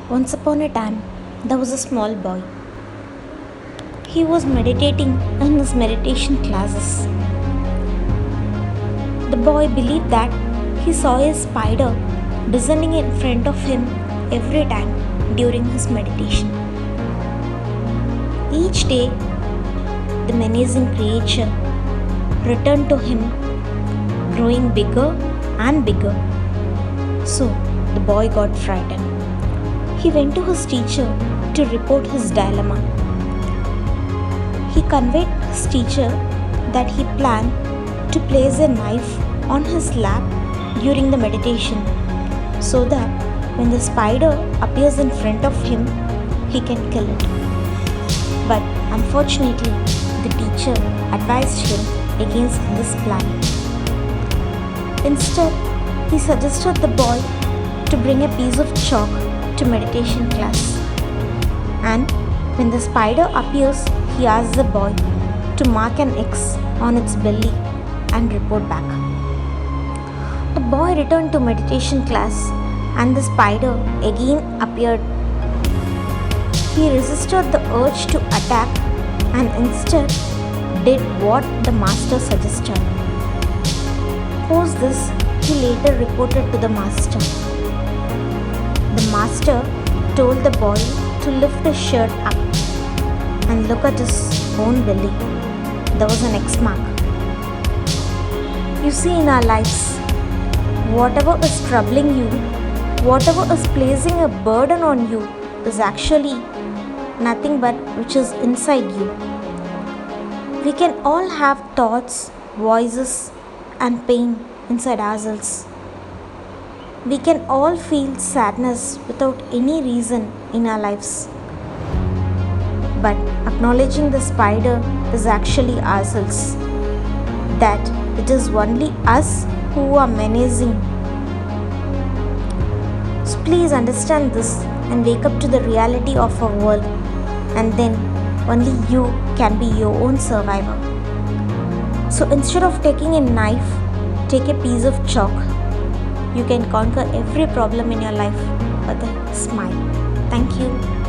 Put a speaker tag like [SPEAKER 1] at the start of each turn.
[SPEAKER 1] Once upon a time, there was a small boy. He was meditating in his meditation classes. The boy believed that he saw a spider descending in front of him every time during his meditation. Each day, the menacing creature returned to him, growing bigger and bigger. So, the boy got frightened. He went to his teacher to report his dilemma. He conveyed his teacher that he planned to place a knife on his lap during the meditation so that when the spider appears in front of him, he can kill it. But unfortunately, the teacher advised him against this plan. Instead, he suggested the boy to bring a piece of chalk to meditation class. And when the spider appears, he asks the boy to mark an X on its belly and report back. The boy returned to meditation class and the spider again appeared. He resisted the urge to attack and instead did what the master suggested. Post this, he later reported to the master. The master told the boy to lift his shirt up and look at his own belly. There was an X mark. You see, in our lives, whatever is troubling you, whatever is placing a burden on you, is actually nothing but which is inside you. We can all have thoughts, voices, and pain inside ourselves. We can all feel sadness without any reason in our lives. But acknowledging the spider is actually ourselves. That it is only us who are menacing. So please understand this and wake up to the reality of our world, and then only you can be your own survivor. So instead of taking a knife, take a piece of chalk. You can conquer every problem in your life with a smile. Thank you.